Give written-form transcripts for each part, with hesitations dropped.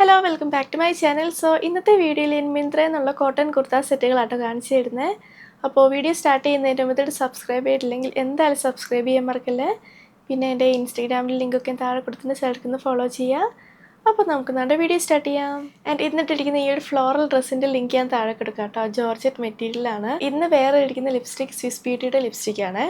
Hello welcome back to my channel. ഇന്നത്തെ വീഡിയോയിൽ ഞാൻ മിന്ത്രയിൽ നിന്നുള്ള കോട്ടൺ കുർത്ത സെറ്റുകളാട്ടോ കാണിച്ചു തരുന്നത്. അപ്പോൾ വീഡിയോ സ്റ്റാർട്ട് ചെയ്യുന്നതിന് മുമ്പ് സബ്സ്ക്രൈബ് ചെയ്തിട്ടില്ലെങ്കിൽ എന്തായാലും സബ്സ്ക്രൈബ് ചെയ്യാൻ മറക്കല്ലേ. പിന്നെ എൻ്റെ ഇൻസ്റ്റാഗ്രാമിൽ ലിങ്കൊക്കെ താഴെ കൊടുത്തിട്ട് സൈഡിൽ ഫോളോ ചെയ്യുക. അപ്പോൾ നമുക്ക് നമ്മുടെ വീഡിയോ സ്റ്റാർട്ട് ചെയ്യാം. ആൻഡ് ഇന്നിട്ടിരിക്കുന്ന ഈ ഒരു ഫ്ലോറൽ ഡ്രസ്സിൻ്റെ ലിങ്ക് ഞാൻ താഴെ കൊടുക്കാം കേട്ടോ. ജോർജറ്റ് മെറ്റീരിയലാണ്. ഇന്ന് വേറെ ഇരിക്കുന്ന ലിപ്സ്റ്റിക് സ്വിസ് ബ്യൂട്ടിയുടെ ലിപ്സ്റ്റിക്കാണ്.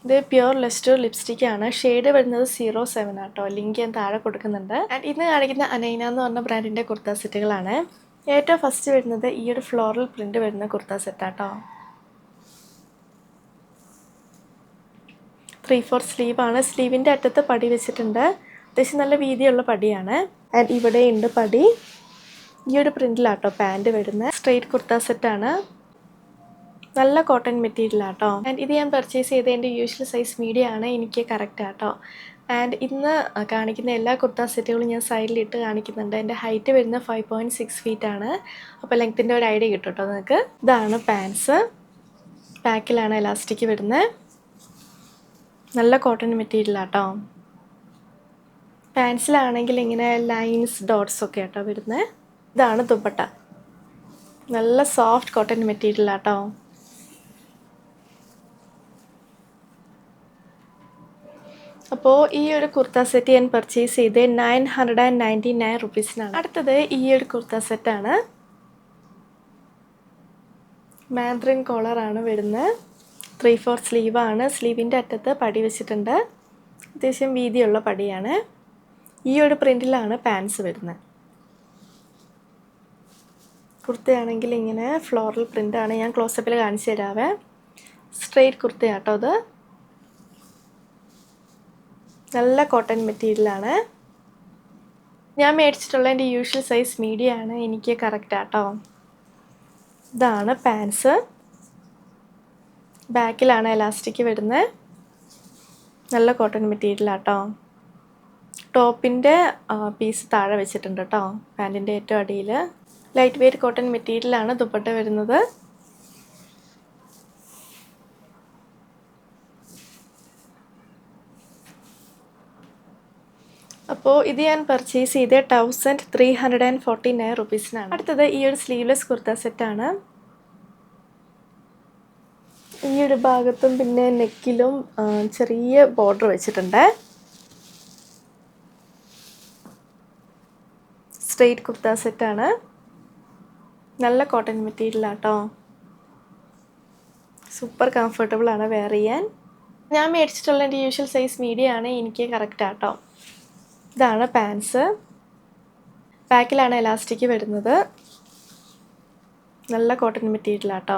ഇത് പ്യുർ ലെസ്റ്റർ ലിപ്സ്റ്റിക്കാണ്. ഷെയ്ഡ് വരുന്നത് 07 ആട്ടോ. ലിങ്ക് ഞാൻ താഴെ കൊടുക്കുന്നുണ്ട്. ആൻഡ് ഇന്ന് കാണിക്കുന്ന അനൈന എന്ന് പറഞ്ഞ ബ്രാൻഡിൻ്റെ കുർത്ത സെറ്റുകളാണ്. ഏറ്റവും ഫസ്റ്റ് വരുന്നത് ഈ ഒരു ഫ്ലോറൽ പ്രിൻ്റ് വരുന്ന കുർത്ത സെറ്റാട്ടോ. 3/4 സ്ലീവാണ്. സ്ലീവിൻ്റെ അറ്റത്ത് പടി വെച്ചിട്ടുണ്ട്. അത്യാവശ്യം നല്ല വീതിയുള്ള പടിയാണ്. ആൻഡ് ഇവിടെ ഉണ്ട് പടി. ഈ ഒരു പ്രിൻ്റിലാട്ടോ പാൻറ് വരുന്നത്. സ്ട്രെയിറ്റ് കുർത്ത സെറ്റാണ്. നല്ല കോട്ടൺ മെറ്റീരിയലാട്ടോ. ആൻഡ് ഇത് ഞാൻ പർച്ചേസ് ചെയ്ത എൻ്റെ യൂഷ്വൽ സൈസ് മീഡിയം ആണ്. എനിക്ക് കറക്റ്റ് ആട്ടോ. ആൻഡ് ഇന്ന് കാണിക്കുന്ന എല്ലാ കുർത്ത സെറ്റുകളും ഞാൻ സൈഡിലിട്ട് കാണിക്കുന്നുണ്ട്. എൻ്റെ ഹൈറ്റ് വരുന്നത് 5.6 ഫീറ്റ് ആണ്. അപ്പോൾ ലെങ്ത്തിൻ്റെ ഒരു ഐഡിയ കിട്ടും കേട്ടോ നിങ്ങൾക്ക്. ഇതാണ് പാൻസ്. ബാക്കിലാണ് എലാസ്റ്റിക് വരുന്നത്. നല്ല കോട്ടൺ മെറ്റീരിയലാട്ടോ. പാൻസിലാണെങ്കിൽ ഇങ്ങനെ ലൈൻസ് ഡോട്ട്സ് ഒക്കെ ആട്ടോ വരുന്നത്. ഇതാണ് ദുപ്പട്ട. നല്ല സോഫ്റ്റ് കോട്ടൺ മെറ്റീരിയലാട്ടോ. അപ്പോൾ ഈ ഒരു കുർത്ത സെറ്റ് ഞാൻ പർച്ചേസ് ചെയ്ത് 999 റുപ്പീസിനാണ്. അടുത്തത് ഈ ഒരു കുർത്ത സെറ്റാണ്. മാൻഡ്രിൻ കോളറാണ് വരുന്നത്. 3/4 സ്ലീവാണ്. സ്ലീവിൻ്റെ അറ്റത്ത് പടി വെച്ചിട്ടുണ്ട്. അത്യാവശ്യം വീതിയുള്ള പടിയാണ്. ഈ ഒരു പ്രിൻറ്റിലാണ് പാൻസ് വരുന്നത്. കുർത്തയാണെങ്കിൽ ഇങ്ങനെ ഫ്ലോറൽ പ്രിൻ്റാണ്. ഞാൻ ക്ലോസപ്പിൽ കാണിച്ചു തരാവേ. സ്ട്രെയിറ്റ് കുർത്തയാട്ടോ അത്. നല്ല കോട്ടൺ മെറ്റീരിയലാണ്. ഞാൻ മേടിച്ചിട്ടുള്ള എൻ്റെ യൂഷ്വൽ സൈസ് മീഡിയം ആണ്. എനിക്ക് കറക്റ്റ് ആട്ടോ. ഇതാണ് പാൻസ്. ബാക്കിലാണ് എലാസ്റ്റിക് വരുന്നത്. നല്ല കോട്ടൺ മെറ്റീരിയലാട്ടോ. ടോപ്പിൻ്റെ പീസ് താഴെ വെച്ചിട്ടുണ്ട് കേട്ടോ. പാൻറ്റിൻ്റെ ഏറ്റവും അടിയിൽ ലൈറ്റ് വെയ്റ്റ് കോട്ടൺ മെറ്റീരിയലാണ്. ദുപ്പട്ട വരുന്നത്. അപ്പോൾ ഇത് ഞാൻ പർച്ചേസ് ചെയ്ത് 1349 റുപ്പീസിനാണ്. അടുത്തത് ഈ ഒരു സ്ലീവ്ലെസ് കുർത്ത സെറ്റാണ്. ഈ ഒരു ഭാഗത്തും പിന്നെ നെക്കിലും ചെറിയ ബോർഡർ വെച്ചിട്ടുണ്ട്. സ്ട്രെയിറ്റ് കുർത്ത സെറ്റാണ്. നല്ല കോട്ടൺ മെറ്റീരിയലാട്ടോ. സൂപ്പർ കംഫർട്ടബിൾ ആണ് വെയർ ചെയ്യാൻ. ഞാൻ മേടിച്ചിട്ടുള്ള എൻ്റെ യൂഷ്വൽ സൈസ് മീഡിയം ആണ്. എനിക്ക് കറക്റ്റ് ആട്ടോ. ഇതാണ് പാൻസ്. ബാക്കിലാണ് എലാസ്റ്റിക് വരുന്നത്. നല്ല കോട്ടൺ മെറ്റീരിയലാട്ടോ.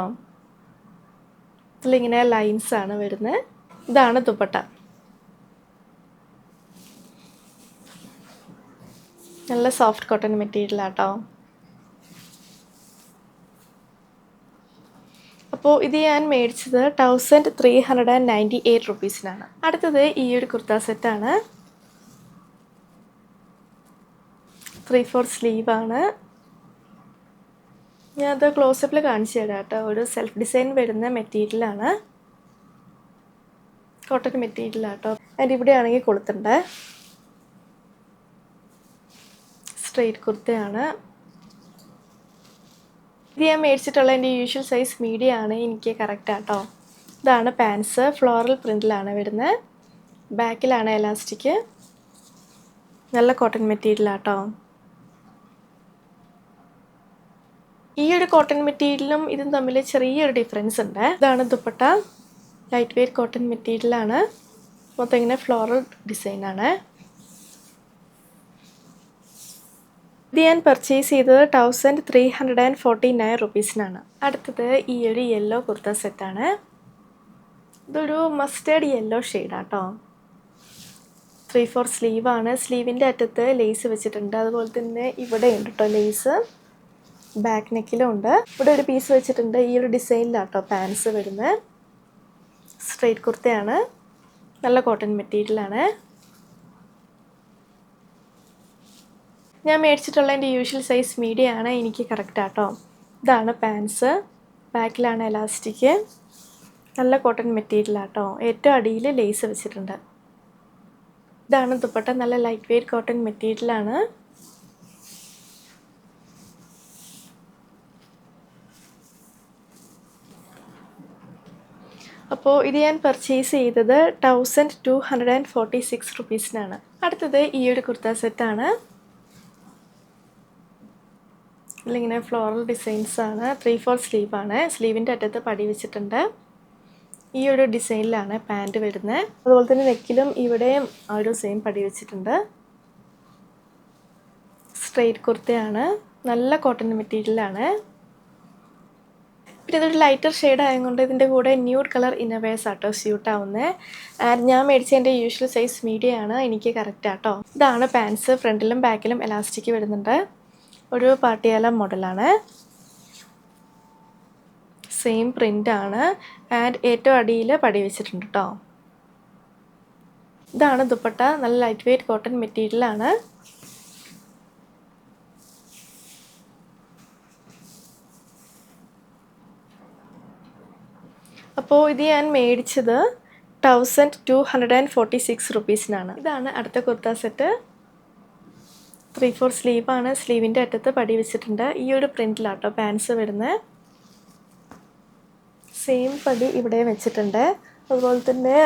ഇതിലിങ്ങനെ ലൈൻസ് ആണ് വരുന്നത്. ഇതാണ് ദുപ്പട്ട. നല്ല സോഫ്റ്റ് കോട്ടൺ മെറ്റീരിയലാട്ടോ. അപ്പോൾ ഇത് ഞാൻ മേടിച്ചത് 1398 റുപ്പീസിനാണ്. അടുത്തത് ഈ ഒരു കുർത്ത സെറ്റാണ്. 3/4 സ്ലീവാണ്. ഞാനത് ക്ലോസപ്പിൽ കാണിച്ചു തരാം കേട്ടോ. ഒരു സെൽഫ് ഡിസൈൻ വരുന്ന മെറ്റീരിയലാണ്. കോട്ടൺ മെറ്റീരിയലാട്ടോ. ആൻഡ് ഇവിടെ ആണെങ്കിൽ കൊളുത്തുണ്ട്. സ്ട്രെയിറ്റ് കുർത്തയാണ്. ഇത് ഞാൻ മേടിച്ചിട്ടുള്ള എൻ്റെ യൂഷ്വൽ സൈസ് മീഡിയം ആണ്. എനിക്ക് കറക്റ്റ് ആട്ടോ. ഇതാണ് പാൻസ്. ഫ്ലോറൽ പ്രിൻ്റിലാണ് വരുന്നത്. ബാക്കിലാണ് എലാസ്റ്റിക്. നല്ല കോട്ടൺ മെറ്റീരിയലാട്ടോ. ഈ ഒരു കോട്ടൺ മെറ്റീരിയലും ഇതും തമ്മിൽ ചെറിയൊരു ഡിഫറൻസ് ഉണ്ട്. ഇതാണ് ദുപ്പട്ട. ലൈറ്റ് വെയ്റ്റ് കോട്ടൺ മെറ്റീരിയലാണ്. മൊത്തം ഇങ്ങനെ ഫ്ലോറൽ ഡിസൈനാണ്. ഇത് ഞാൻ പർച്ചേസ് ചെയ്തത് 1349 റുപ്പീസിനാണ്. അടുത്തത് ഈ ഒരു യെല്ലോ കുർത്ത സെറ്റാണ്. ഇതൊരു മസ്റ്റേർഡ് യെല്ലോ ഷെയ്ഡാട്ടോ. 3/4 സ്ലീവാണ്. സ്ലീവിൻ്റെ അറ്റത്ത് ലേസ് വെച്ചിട്ടുണ്ട്. അതുപോലെ തന്നെ ഇവിടെ ഉണ്ട് കേട്ടോ ലേസ്. ബാക്ക് നെക്കിലും ഉണ്ട്. ഇവിടെ ഒരു പീസ് വെച്ചിട്ടുണ്ട്. ഈ ഒരു ഡിസൈനിലാട്ടോ പാൻസ് വരുന്നത്. സ്ട്രെയിറ്റ് കുർത്തയാണ്. നല്ല കോട്ടൺ മെറ്റീരിയലാണ്. ഞാൻ മേടിച്ചിട്ടുള്ള എൻ്റെ യൂഷ്വൽ സൈസ് മീഡിയം ആണ്. എനിക്ക് കറക്റ്റ് ആട്ടോ. ഇതാണ് പാൻസ്. ബാക്കിലാണ് എലാസ്റ്റിക്. നല്ല കോട്ടൺ മെറ്റീരിയലാട്ടോ. ഏറ്റവും അടിയിൽ ലേസ് വെച്ചിട്ടുണ്ട്. ഇതാണ് ദുപ്പട്ട. നല്ല ലൈറ്റ് വെയ്റ്റ് കോട്ടൺ മെറ്റീരിയലാണ്. അപ്പോൾ ഇത് ഞാൻ പർച്ചേസ് ചെയ്തത് 1246 റുപ്പീസിനാണ്. അടുത്തത് ഈ ഒരു കുർത്ത സെറ്റാണ്. ഇതിലിങ്ങനെ ഫ്ലോറൽ ഡിസൈൻസാണ്. 3/4 സ്ലീവാണ്. സ്ലീവിൻ്റെ അറ്റത്ത് പടി വെച്ചിട്ടുണ്ട്. ഈ ഒരു ഡിസൈനിലാണ് പാൻറ്റ് വരുന്നത്. അതുപോലെ തന്നെ നെക്കിലും ഇവിടെയും ആ ഒരു സെയിം പടി വെച്ചിട്ടുണ്ട്. സ്ട്രെയിറ്റ് കുർത്തയാണ്. നല്ല കോട്ടൺ മെറ്റീരിയലാണ്. പിന്നെ ഇതൊരു ലൈറ്റർ ഷെയ്ഡ് ആയതുകൊണ്ട് ഇതിൻ്റെ കൂടെ ന്യൂഡ് കളർ ഇന്നർവെയർസ് ആട്ടോ സ്യൂട്ട് ആവുന്നത്. ഞാൻ മേടിച്ച എൻ്റെ യൂഷ്വൽ സൈസ് മീഡിയം ആണ്. എനിക്ക് കറക്റ്റ് ആട്ടോ. ഇതാണ് പാൻസ്. ഫ്രണ്ടിലും ബാക്കിലും എലാസ്റ്റിക് വരുന്നുണ്ട്. ഒരു പാട്ടിയാല മോഡലാണ്. സെയിം പ്രിൻ്റ് ആണ്. ആൻഡ് ഏറ്റവും അടിയിൽ പടി വെച്ചിട്ടുണ്ട് കേട്ടോ. ഇതാണ് ദുപ്പട്ട. നല്ല ലൈറ്റ് വെയ്റ്റ് കോട്ടൺ മെറ്റീരിയലാണ്. അപ്പോൾ ഇത് ഞാൻ മേടിച്ചത് 1246 റുപ്പീസിനാണ്. ഇതാണ് അടുത്ത കുർത്ത സെറ്റ്. 3/4 സ്ലീവാണ്. സ്ലീവിൻ്റെ അറ്റത്ത് പടി വെച്ചിട്ടുണ്ട്. ഈ ഒരു പ്രിൻറ്റിലാട്ടോ പാൻസ് വരുന്നത്. സെയിം പടി ഇവിടെ വെച്ചിട്ടുണ്ട്. അതുപോലെ തന്നെ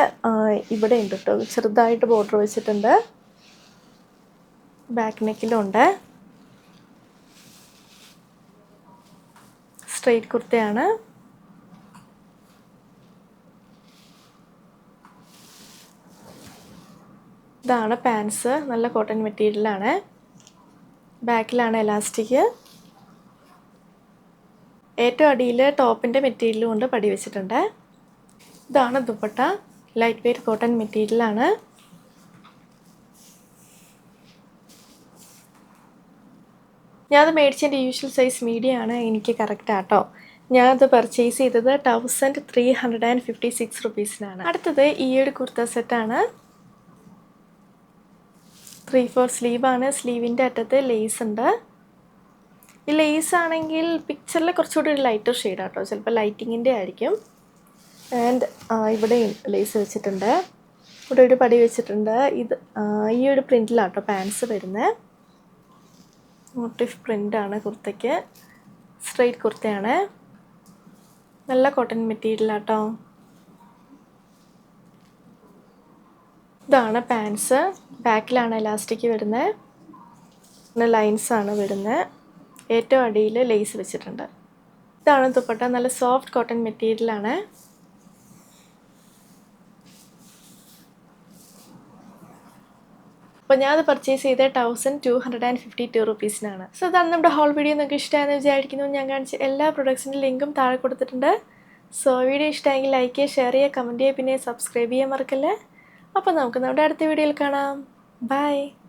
ഇവിടെ ഉണ്ട് കേട്ടോ. ചെറുതായിട്ട് ബോർഡർ വെച്ചിട്ടുണ്ട്. ബാക്ക് നെക്കിലുണ്ട്. സ്ട്രെയിറ്റ് കുർത്തയാണ്. ഇതാണ് പാൻസ്. നല്ല കോട്ടൺ മെറ്റീരിയലാണ്. ബാക്കിലാണ് എലാസ്റ്റിക്. ഏറ്റവും അടിയിൽ ടോപ്പിൻ്റെ മെറ്റീരിയലും കൊണ്ട് പടി വെച്ചിട്ടുണ്ട്. ഇതാണ് ദുപ്പട്ട. ലൈറ്റ് വെയ്റ്റ് കോട്ടൺ മെറ്റീരിയലാണ്. ഞാനത് മേടിച്ചതിൻ്റെ യൂഷ്വൽ സൈസ് മീഡിയം ആണ്. എനിക്ക് കറക്റ്റ് ആട്ടോ. ഞാനത് പർച്ചേസ് ചെയ്തത് 1356 റുപ്പീസിനാണ്. അടുത്തത് ഈ ഒരു കുർത്ത സെറ്റാണ്. 3/4 സ്ലീവാണ്. സ്ലീവിൻ്റെ അറ്റത്ത് ലേസ് ഉണ്ട്. ഈ ലേസ് ആണെങ്കിൽ പിക്ചറിൽ കുറച്ചുകൂടി ഒരു ലൈറ്റർ ഷെയ്ഡ് ആട്ടോ. ചിലപ്പോൾ ലൈറ്റിങ്ങിൻ്റെ ആയിരിക്കും. ആൻഡ് ഇവിടെ ലേസ് വെച്ചിട്ടുണ്ട്. ഇവിടെ ഒരു പടി വെച്ചിട്ടുണ്ട്. ഇത് ഈ ഒരു പ്രിൻറ്റിലാട്ടോ പാൻസ് വരുന്നത്. മോട്ടീഫ് പ്രിൻ്റാണ് കുർത്തയ്ക്ക്. സ്ട്രെയിറ്റ് കുർത്തയാണ്. നല്ല കോട്ടൺ മെറ്റീരിയലാട്ടോ. ഇതാണ് പാൻസ്. ബാക്കിലാണ് എലാസ്റ്റിക് വരുന്നത്. പിന്നെ ലൈൻസാണ് വരുന്നത്. ഏറ്റവും അടിയിൽ ലേസ് വെച്ചിട്ടുണ്ട്. ഇതാണ് ദുപ്പട്ട. നല്ല സോഫ്റ്റ് കോട്ടൺ മെറ്റീരിയലാണ്. അപ്പോൾ ഞാനത് പർച്ചേസ് ചെയ്ത് 1252 റുപ്പീസിനാണ്. സോ അതാണ് നമ്മുടെ ഹോൾ വീഡിയോ. നിങ്ങൾക്ക് ഇഷ്ടമായെന്ന് വിചാരിക്കുന്നു. ഞാൻ കാണിച്ച എല്ലാ പ്രൊഡക്ട്സിൻ്റെ ലിങ്കും താഴെ കൊടുത്തിട്ടുണ്ട്. സോ വീഡിയോ ഇഷ്ടമായെങ്കിൽ ലൈക്ക് ചെയ്യുക, ഷെയർ ചെയ്യുക, കമൻറ്റ് ചെയ്യുക, പിന്നെ സബ്സ്ക്രൈബ് ചെയ്യാൻ മറക്കല്ലേ. അപ്പോൾ നമുക്ക് നമ്മുടെ അടുത്ത വീഡിയോയിൽ കാണാം. ബൈ.